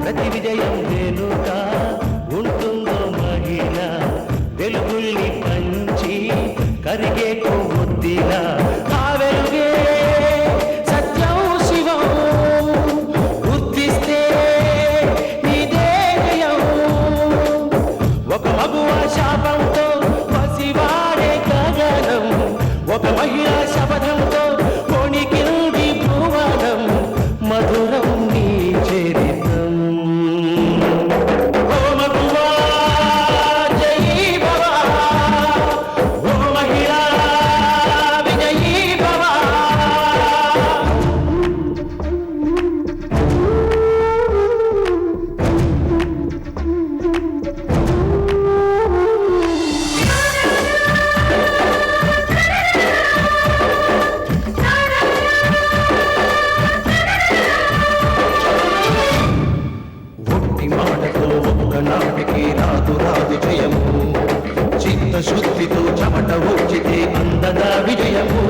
ప్రతి విజయం వెనుక ఉంటుందో మహిళ, వెలుగుల్ని పంచి కరిగే కొవ్వొత్తిలా. ఆ వెలుగే సత్యం శివం, గుర్తిస్తే నీదే జయం. ఒక మగువ శాపంతో పసివాడే గగనం, ఒక మహిళ శపథంతో కొణికింది భువనం. మధురం నీ చరితం. ఓ మగువా జయీ భవ, ఓ మహిళా విజయీ భవ. ఒట్టి మాటతో ఒక్కనాటికి రాదు రాదు జయము, చిత్తశుద్ధితో చెమట ఊచితే అందదా విజయము.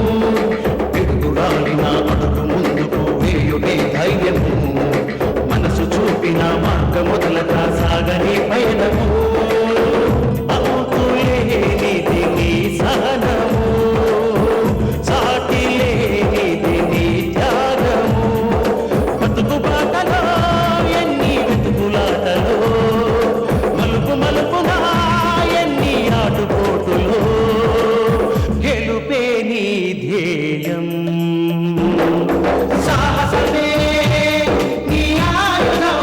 పిడుగురాలిన అడుగు ముందుకు వేయునే ధైర్యము, మనసు చూపిన మార్గ మొదలక సాగని పయనము. అంతులేనిది నీ సహనము, సాటి లేనిది నీ త్యాగము. బతుకు బాటలో ఎన్ని వెతుకులాటలో, మలుపు మలుపున ఎన్ని ఆటుపోటులో, గెలుపే నీ ధ్యేయం. సాహసమే నీ ఆయుధం,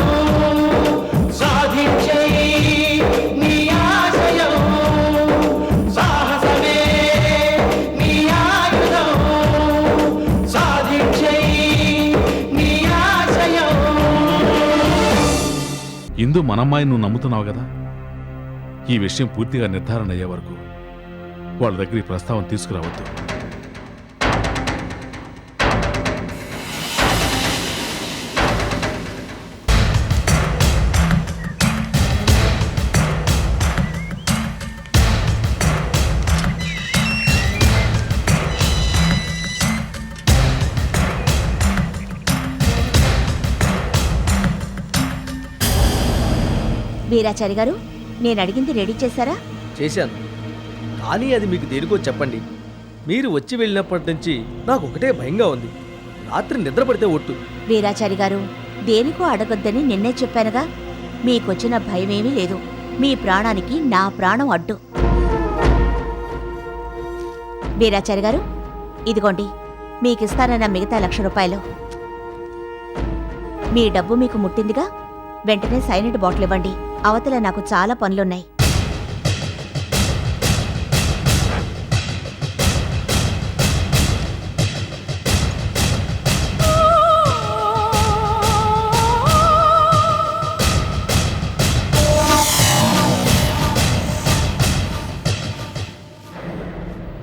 సాధించే నీ ఆశయం. సాహసమే నీ ఆయుధం, సాధించే నీ ఆశయం. ఇందు మనమ్మాయి నువ్వు నమ్ముతున్నావు కదా. ఈ విషయం పూర్తిగా నిర్ధారణ అయ్యే వరకు వాళ్ళ దగ్గర ఈ ప్రస్తావన తీసుకురావద్దు. వీరాచారి గారు, నేను అడిగింది రెడీ చేశారా? చేశాను, కానీ అది మీకు దేనికో చెప్పండి. మీరు వచ్చి వెళ్ళినప్పటి నుంచి నాకు ఒకటే భయంగా ఉంది. రాత్రి నిద్ర పడితే ఒట్టు. వీరాచారి గారు, దేనికో అడగొద్దని నిన్నే చెప్పానుగా. మీకొచ్చిన భయమేమీ లేదు. మీ ప్రాణానికి నా ప్రాణం అడ్డు. వీరాచారి గారు, ఇదిగోండి మీకిస్తానన్న మిగతా 1,00,000 రూపాయలు. మీ డబ్బు మీకు ముట్టిందిగా, వెంటనే సైనైడ్ బాటిల్ ఇవ్వండి. అవతల నాకు చాలా పనులున్నాయి.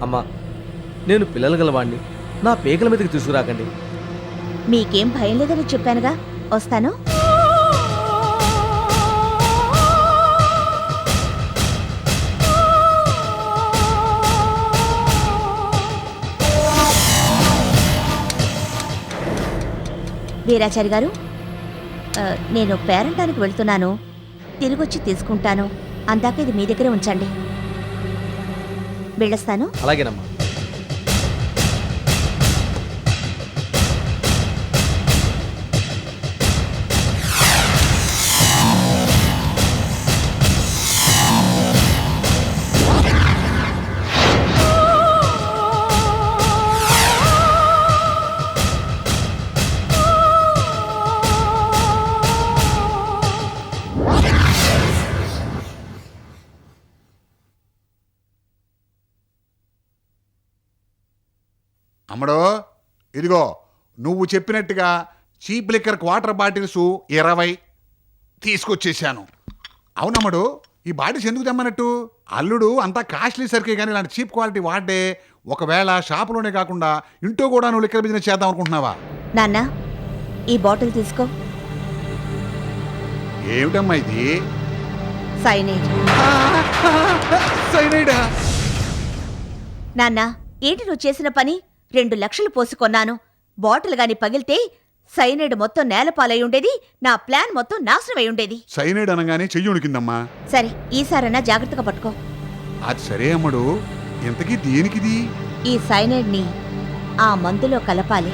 అమ్మా, నేను పిల్లలు గలవాణ్ణి, నా పేకల మీదకి తీసుకురాకండి. మీకేం భయం లేదని చెప్పానుగా. వస్తాను. వీరాచారి గారు, నేను పేరంటానికి వెళ్తున్నాను. తిరిగొచ్చి తీసుకుంటాను. అందాక ఇది మీ దగ్గరే ఉంచండి. వెళ్ళొస్తాను. అలాగేనమ్మా. అమ్మడో, ఇదిగో నువ్వు చెప్పినట్టుగా చీప్ లిక్కర్ వాటర్ బాటిల్స్ 20 తీసుకొచ్చేసాను. అవునమ్మడు, ఈ బాటిల్స్ ఎందుకు తెమ్మన్నట్టు? అల్లుడు అంతా కాస్ట్లీ సరికే కానీ ఇలాంటి చీప్ క్వాలిటీ వాడే. ఒకవేళ షాపులోనే కాకుండా ఇంట్లో కూడా నువ్వు లిక్కర్ బిజినెస్ చేద్దాం అనుకుంటున్నావా? నాన్న, ఈ బాటిల్ తీసుకో. ఏమిటమ్మా ఇది? సైనైడ్. సైనైడా? నాన్న, ఏంటి నువ్వు చేసిన పని? 2 లక్షలు పోసి కొన్నాను. బాటిల్ గాని పగిలితే సైనైడ్ మొత్తం నేలపాలై ఉండేది, నా ప్లాన్ మొత్తం నాశనమై ఉండేది. సైనైడ్ అనగానే చెయ్యి ఉణికిందమ్మా. సరే, ఈసారన్నా జాగ్రత్తగా పట్టుకో. అది సరే అమ్మడు, ఇంతకీ దేనికిది? ఈ సైనైడ్ని ఆ మందులో కలపాలి.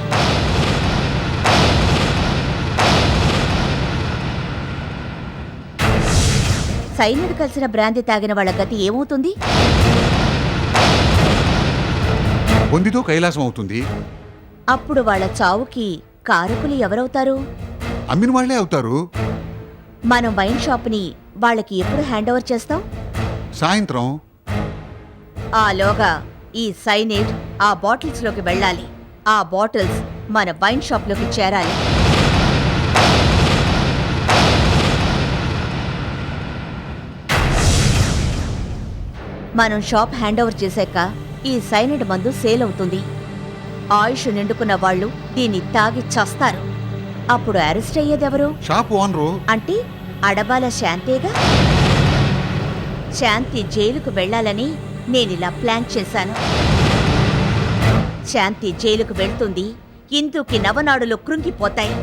సైనైడ్ కలిసిన బ్రాంతి తాగిన వాళ్ళ గతి ఏమవుతుంది? బొందితో కైలాసం అవుతుంది. అప్పుడు వాళ్ళ చావుకి కారకులు ఎవరవుతారు? అమ్మిన వాళ్లే అవుతారు. మనం వైన్ షాప్ని వాళ్ళకి ఎప్పుడు హ్యాండ్ ఓవర్ చేస్తాం? సాయంత్రం. ఆలోగా ఈ సైనైడ్ ఆ బాటిల్స్లోకి వెళ్ళాలి. ఆ బాటిల్స్ మన వైన్ షాప్లోకి చేరాలి. మనం షాప్ హ్యాండ్ ఓవర్ చేశాక ఈ సైనైడ్ మందు సేల్ అవుతుంది. ఆయుష్ నిండుకున్న వాళ్ళు దీన్ని తాగి చస్తారు. అప్పుడు అరెస్ట్ అయ్యేదెవరు? Shop owner. అంటే అడబాల శాంతేగా. శాంతి జైలుకు వెళ్లాలని నేనిలా ప్లాన్ చేశాను. శాంతి జైలుకు వెళ్తుంది, ఇందుకి నవనాడులు కృంగిపోతాయి.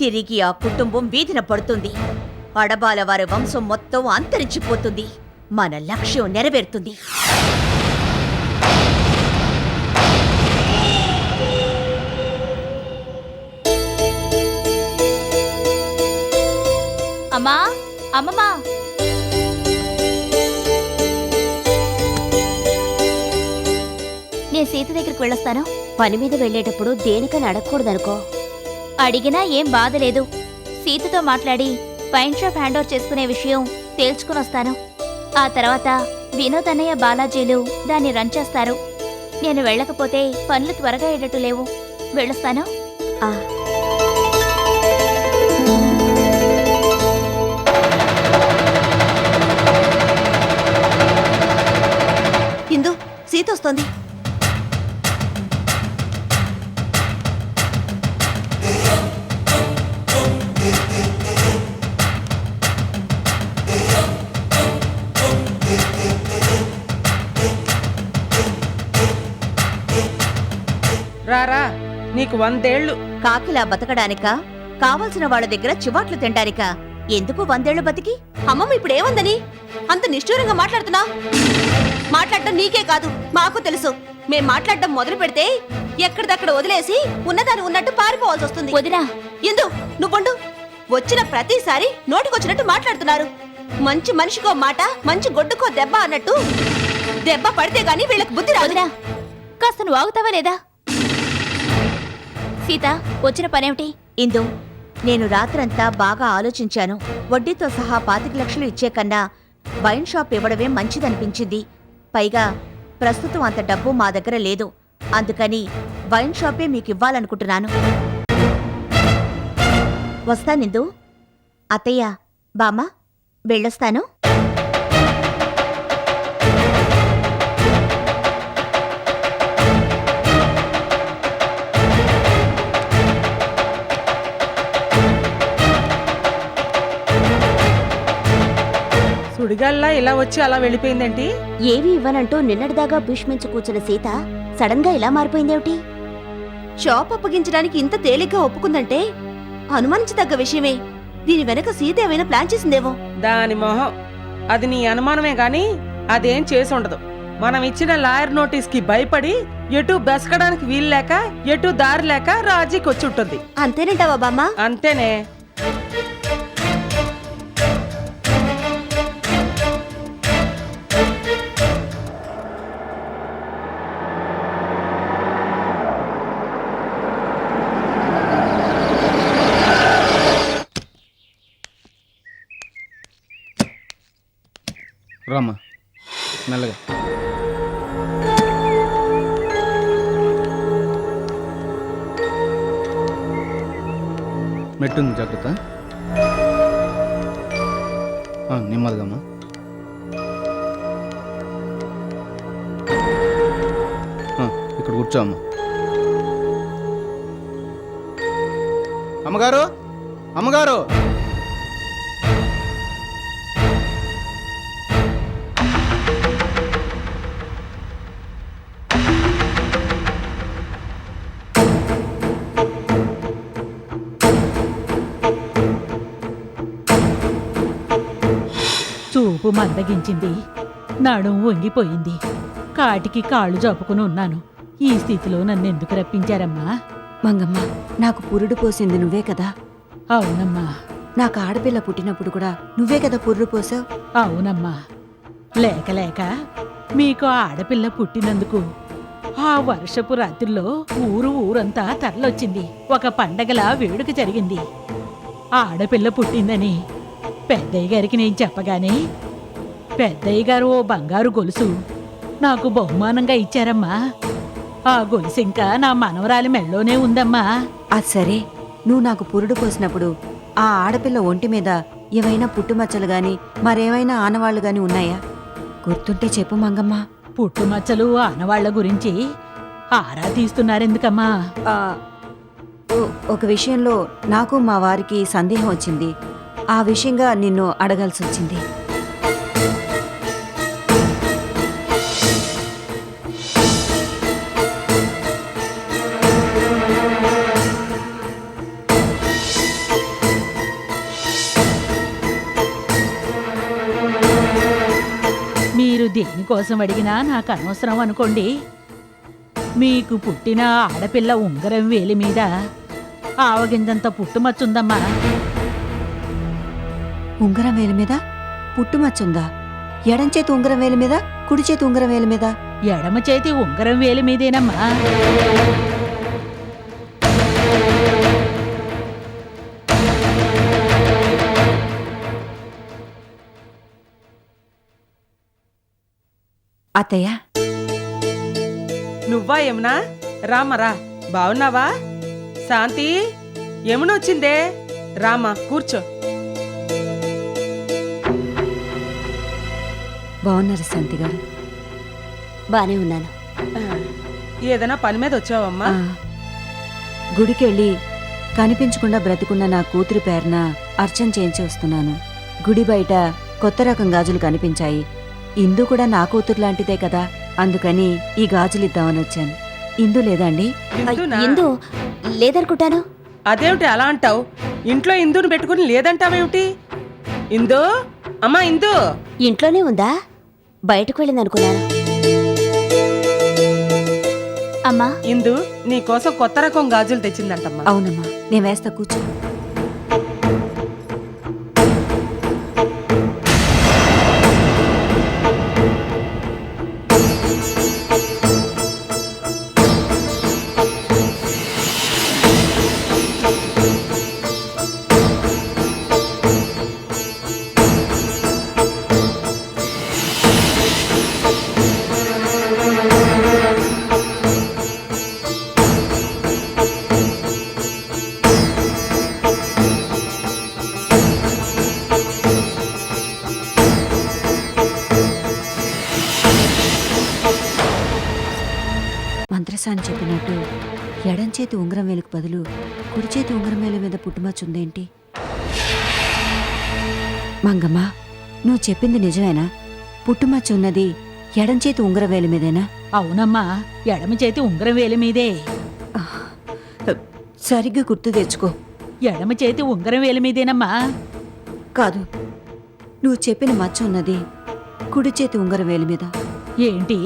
తిరిగి ఆ కుటుంబం వీధిన పడుతుంది. అడబాల వారి వంశం మొత్తం అంతరించిపోతుంది. మన లక్ష్యం నెరవేరుతుంది. అమ్మా, అమ్మమ్మా, నేను సీత దగ్గరికి వెళ్ళొస్తాను. పని మీద వెళ్లేటప్పుడు దేనికని అడగకూడదనుకో. అడిగినా ఏం బాధ లేదు. సీతతో మాట్లాడి వైన్ షాప్ హ్యాండ్ ఓవర్ చేసుకునే విషయం తేల్చుకుని వస్తాను. ఆ తర్వాత వినోద్ అన్నయ్య, బాలాజీలు దాన్ని రన్ చేస్తారు. నేను వెళ్ళకపోతే పనులు త్వరగా అయ్యేటట్టు లేవు. వెళ్ళొస్తాను. ఆ ఇందు, సీత వస్తోంది. రారా, నీకు 100 ఏళ్ళు. కాకిలా బతకడానికా? కావలసిన వాళ్ళ దగ్గర చివాట్లు తింటానికా? ఎందుకు 100 ఏళ్లు బతికి? అమ్మమ్మ ఇప్పుడు ఏముందని అంత నిష్ఠూరంగా మాట్లాడుతున్నా? మాట్లాడటం నీకే కాదు, మాకు తెలుసు. మేం మాట్లాడటం మొదలు పెడితే ఎక్కడిదక్కడ వదిలేసి ఉన్నదాన్ని ఉన్నట్టు పారిపోవాల్సి వస్తుంది. వదినా, ఎందు నువ్వుండు. వచ్చిన ప్రతిసారి నోటికొచ్చినట్టు మాట్లాడుతున్నారు. మంచి మనిషికో మాట, మంచి గొడ్డుకో దెబ్బ అన్నట్టు. దెబ్బ పడితే గాని వీళ్ళకి బుద్ధి రాదు. వదినా, కాస్త నువ్వు ఆగుతావా లేదా? సీత, వచ్చిన పనేమిటి? ఇందు, నేను రాత్రంతా బాగా ఆలోచించాను. వడ్డీతో సహా 25 లక్షలు ఇచ్చే కన్నా వైన్ షాప్ ఇవ్వడమే మంచిదనిపించింది. పైగా ప్రస్తుతం అంత డబ్బు మా దగ్గర లేదు. అందుకని వైన్ షాపే మీకు ఇవ్వాలనుకుంటున్నాను. వస్తానిందు. అత్తయ్య, బామ్మ, వెళ్ళొస్తాను. సుడిగాల్లా ఇలా వచ్చి అలా వెళ్ళిపోయిందేంటి? ఏవి ఇవ్వనంటూ నిన్నటిదాకా భీష్మించి కూర్చున్న సీత సడన్ గా ఇలా మారిపోయిందేమిటి? షాప్ అప్పగించడానికి ఇంత తేలిగ్గా ఒప్పుకుందంటే అనుమానించదగ్గ విషయమే. దీని వెనక సీత ఏమైనా ప్లాన్ చేసిందేమో. దాని మొహం, అది నీ అనుమానమే గాని అదేం చేసి ఉండదు. మనం ఇచ్చిన లాయర్ నోటీస్ కి భయపడి ఎటు బెసకడానికి వీల్లేక, ఎటు దారి లేక రాజీకి వచ్చి ఉంటుంది. అంతేనంటావా బామ్మ? అంతేనే. రామ్మా, మెల్లగా. మెట్టుంది, జాగ్రత్త. నెమ్మదిగా అమ్మా. ఇక్కడ కూర్చో అమ్మా. అమ్మగారు, అమ్మగారు. చూపు మందగించింది, నడుం వంగిపోయింది, కాటికి కాళ్ళు జరుపుకుని ఉన్నాను. ఈ స్థితిలో నన్ను ఎందుకు రప్పించారమ్మా? మంగమ్మ, నాకు పురుడు పోసింది నువ్వే కదా. అవునమ్మా. నాకు ఆడపిల్ల పుట్టినప్పుడు కూడా నువ్వే కదా పురుడు పోసావు. అవునమ్మా. లేక లేక మీకు ఆడపిల్ల పుట్టినందుకు ఆ వర్షపు రాత్రిలో ఊరంతా తరలొచ్చింది. ఒక పండగలా వేడుక జరిగింది. ఆడపిల్ల పుట్టిందని పెద్దయ్య గారికి నేను చెప్పగానే పెద్దయ్య గారు ఓ బంగారు గొలుసు నాకు బహుమానంగా ఇచ్చారమ్మా. ఆ గొలుసు ఇంకా నా మనవరాలి మెళ్ళోనే ఉందమ్మా. అది సరే, నువ్వు నాకు పురుడు పోసినప్పుడు ఆ ఆడపిల్ల ఒంటి మీద ఏమైనా పుట్టుమచ్చలు గాని మరేమైనా ఆనవాళ్లు గాని ఉన్నాయా? గుర్తుంటే చెప్పు మంగమ్మ. పుట్టుమచ్చలు ఆనవాళ్ల గురించి ఆరా తీస్తున్నారెందుకమ్మా? ఒక విషయంలో నాకు మా వారికి సందేహం వచ్చింది. ఆ విషయంగా నిన్ను అడగాల్సి వచ్చింది. మీరు దేనికోసం అడిగినా నాకు అనవసరం అనుకోండి. మీకు పుట్టిన ఆడపిల్ల ఉంగరం వేలి మీద ఆవగింజంత పుట్టుమచ్చుందమ్మా. ఉంగరం వేలి మీద పుట్టుమచ్చుందా? ఎడం చేతి ఉంగరం వేలి మీద, కుడి చేతి ఉంగరం వేలి మీద? ఎడమ చేతి ఉంగరం వేలి మీదేనమ్మా. అత్తయ్య, నువ్వా యమునా? రామరా, బావున్నావా? శాంతి, యమునొచ్చిందే, రామా కూర్చో. బాగున్నారు శాంతి గారు? బానే ఉన్నాను. ఏదైనా పని మీద వచ్చావమ్మా? గుడికెళ్ళి కనిపించకుండా బ్రతికున్న నా కూతురి పేరున అర్చన చేయించి వస్తున్నాను. గుడి బయట కొత్త రకం గాజులు కనిపించాయి. ఇందు కూడా నా కూతురు లాంటిదే కదా, అందుకని ఈ గాజులు ఇద్దామని వచ్చాను. ఇందు లేదా అండి? ఇందునా? ఇందు లేదనుకుంటాను. అదేమిటి అలా అంటావు? ఇంట్లో ఇందుని పెట్టుకుని లేదంటావేమిటి? ఇందు, అమ్మా ఇందు. ఇంట్లోనే ఉందా? బయటకు వెళ్ళిందనుకున్నాను. అమ్మా, ఇందు నీకోసం కొత్త రకం గాజులు తెచ్చిందంటమ్మా. అవునమ్మా, నేను వేస్తా, కూర్చో. మంత్రసాని చెప్పినట్టు ఎడం చేతి ఉంగరం వేలుకు బదులు కుడి చేతి ఉంగరం వేలు మీద పుట్టుమచ్చుందేంటి? మంగమ్మ, నువ్వు చెప్పింది నిజమేనా? పుట్టుమచ్చ ఉన్నది ఎడం చేతి ఉంగరం వేలు మీదేనా? అవునమ్మా, ఎడమ చేతి ఉంగరం వేలి మీదే. సరిగ్గా గుర్తు తెచ్చుకో. ఎడమ చేతి ఉంగరం వేలి మీదేనమ్మా. కాదు, నువ్వు చెప్పిన మచ్చ ఉన్నది కుడి చేతి ఉంగరం వేలు మీద. ఏంటి,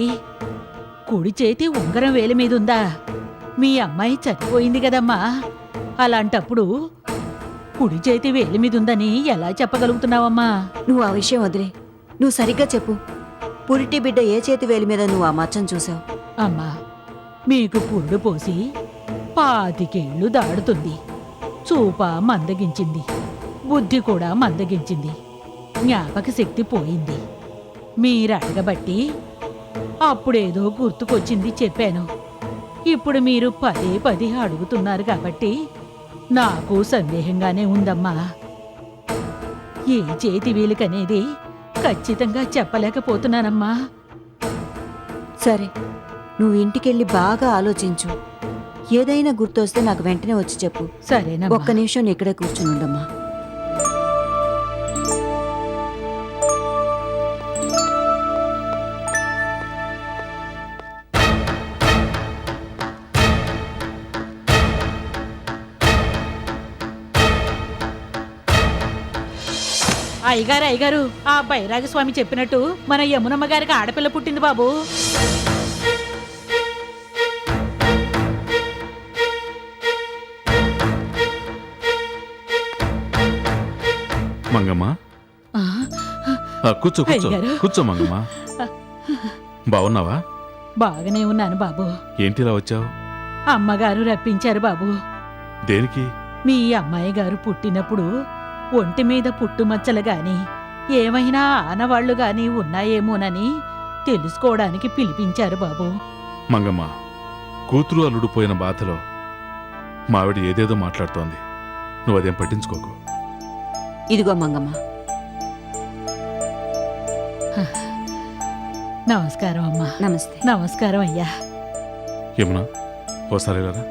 కుడి చేతి ఉంగరం వేలి మీదుందా? మీ అమ్మాయి చనిపోయింది కదమ్మా. అలాంటప్పుడు కుడి చేతి వేలి మీదుందని ఎలా చెప్పగలుగుతున్నావమ్మా? నువ్వు ఆ విషయం వదిలే, నువ్వు సరిగ్గా చెప్పు. పురిటి బిడ్డ ఏ చేతి వేలి మీద నువ్వు ఆ మచ్చను చూసావు? అమ్మా, మీకు పురుడు పోసి 25 ఏళ్ళు దాడుతుంది. చూప మందగించింది, బుద్ధి కూడా మందగించింది, జ్ఞాపక శక్తి పోయింది. మీరడగబట్టి అప్పుడేదో గుర్తుకొచ్చింది చెప్పాను. ఇప్పుడు మీరు పదే అడుగుతున్నారు కాబట్టి నాకు సందేహంగానే ఉందమ్మా. ఏ చేతి వీలుకనేది ఖచ్చితంగా చెప్పలేకపోతున్నానమ్మా. సరే, నువ్వు ఇంటికెళ్ళి బాగా ఆలోచించు. ఏదైనా గుర్తొస్తే నాకు వెంటనే వచ్చి చెప్పు. సరేనమ్మా. ఒక్క నిమిషం నీ ఇక్కడే కూర్చుని ఉండమ్మా. అయ్యగారు ఆ బైరాగ స్వామి చెప్పినట్టు మన యమునమ్మ గారికి ఆడపిల్ల పుట్టింది బాబు. మంగమ్మ ఆ, కూర్చో కూర్చో అయ్యగారు. కూర్చో మంగమ్మ. బాగున్నావా? బాగానే ఉన్నాను బాబు. ఏంటి ఇలా వచ్చావు? అమ్మగారు రప్పించారు బాబు. దేనికి? మీ అమ్మాయి గారు పుట్టినప్పుడు ఒంటి మీద పుట్టుమచ్చలు గాని ఏమైనా ఆనవాళ్లు గాని ఉన్నాయేమోనని తెలుసుకోవడానికి పిలిపించారు బాబు. మంగమ్మ, కూతురు అల్లుడు పోయిన బాధలో మావిడ ఏదేదో మాట్లాడుతోంది. నువ్వు అదేం పట్టించుకోకు. ఇదిగో మంగమ్మ. నమస్కారం అమ్మా. నమస్తే. నమస్కారం అయ్యా. యమునా, ఓసారి రారా.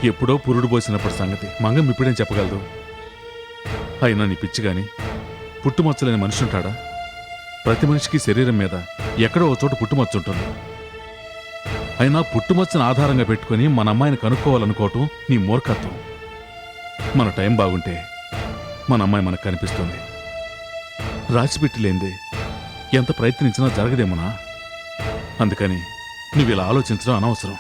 ఎప్పుడో పురుడు పోసినప్పటి సంగతి మంగమ్మ ఇప్పుడేం చెప్పగలదు? అయినా నీ పిచ్చి గాని పుట్టుమచ్చలేని మనిషి ఉంటాడా? ప్రతి మనిషికి శరీరం మీద ఎక్కడో ఒక చోట పుట్టుమచ్చ ఉంటుంది. అయినా పుట్టుమచ్చను ఆధారంగా పెట్టుకుని మన అమ్మాయిని కనుక్కోవాలనుకోవటం నీ మూర్ఖత్వం. మన టైం బాగుంటే మన అమ్మాయి మనకు కనిపిస్తుంది. రాసిపెట్టి లేందే ఎంత ప్రయత్నించినా జరగదేమోనా? అందుకని నువ్వు ఇలా ఆలోచించడం అనవసరం.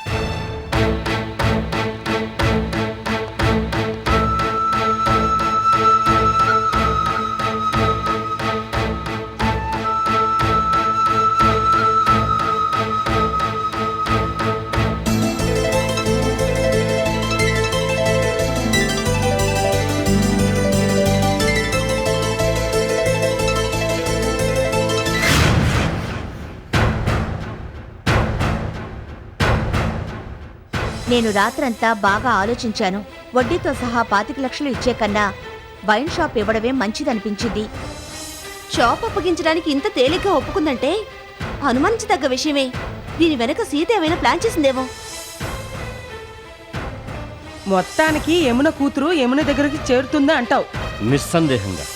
నేను రాత్రంతా బాగా ఆలోచించాను. వడ్డీతో సహా 25 లక్షలు ఇచ్చే కన్నా వైన్ షాప్ ఇవ్వడమే మంచిదనిపించింది. షాప్ అప్పగించడానికి ఇంత తేలిగ్గా ఒప్పుకుందంటే అనుమానించదగ్గ విషయమే. దీని వెనక సీత ఏమైనా ప్లాన్ చేసిందేమో. మొత్తానికి యమున కూతురు యమున దగ్గరికి చేరుతుందా అంటావు? నిస్సందేహంగా.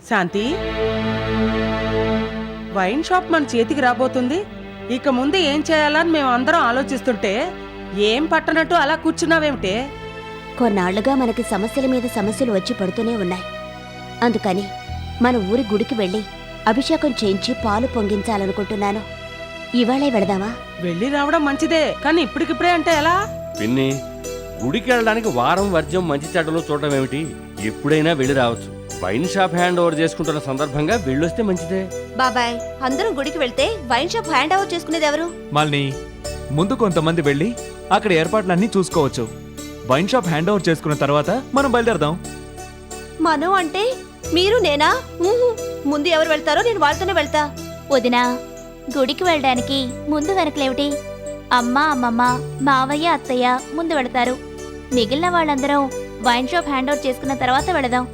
శాంతి, వైన్ షాప్ మన చేతికి రాబోతుంది. ఇక ముందు ఏం చేయాలని మేము అందరం ఆలోచిస్తుంటే ఏం పట్టనట్టు అలా కూర్చున్నావేమిటే? కొన్నాళ్లుగా మనకి సమస్యల మీద సమస్యలు వచ్చి పడుతూనే ఉన్నాయి. అందుకని మన ఊరి గుడికి వెళ్ళి అభిషేకం చేయించి పాలు పొంగించాలనుకుంటున్నాను. ఇవాళే వెళదామా? వెళ్ళి రావడం మంచిదే, కానీ ఇప్పటికిప్పుడే అంటే ఎలా? పిన్ని, గుడికి వెళ్ళడానికి వారం వర్జం మంచి చెడ్డలో చూడటం ఏమిటి? ఎప్పుడైనా వెళ్ళి రావచ్చు. వైన్ షాప్ హ్యాండ్ ఓవర్ చేసుకుంటున్న సందర్భంగా వెళ్ళొస్తే మంచిదే. బాబాయ్, అందరం గుడికి వెళ్తే వైన్ షాప్ హ్యాండ్ ఓవర్ చేసుకునేది ఎవరు? మాలిని, ముందు కొంతమంది వెళ్ళి అక్కడ ఏర్పాట్లన్నీ చూసుకోవచ్చు. వైన్ షాప్ హ్యాండ్ ఓవర్ చేసుకున్న తర్వాత మనం బయలుదేరదాం. మనం అంటే మీరు నేనా? ఊహు. ముందు ఎవరు వెళ్తారో నేను వాళ్ళతోనే వెళ్తా. వదినా, గుడికి వెళ్ళడానికి ముందు వెనకలేమిటి? అమ్మ, అమ్మమ్మ, మావయ్య, అత్తయ్య ముందు వెళతారు. మిగిలిన వాళ్ళందరం వైన్ షాప్ హ్యాండ్ ఓవర్ చేసుకున్న తర్వాత వెళదాం.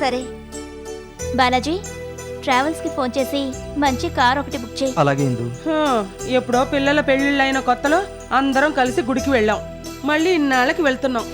సరే. బాలాజీ, ట్రావెల్స్ కి ఫోన్ చేసి మంచి కార్ ఒకటి బుక్ చేయి. అలాగే ఇందు. ఎప్పుడో పిల్లల పెళ్లిళ్ళైన కొత్తలో అందరం కలిసి గుడికి వెళ్ళాం. మళ్ళీ ఇన్నాళ్ళకి వెళ్తున్నాం.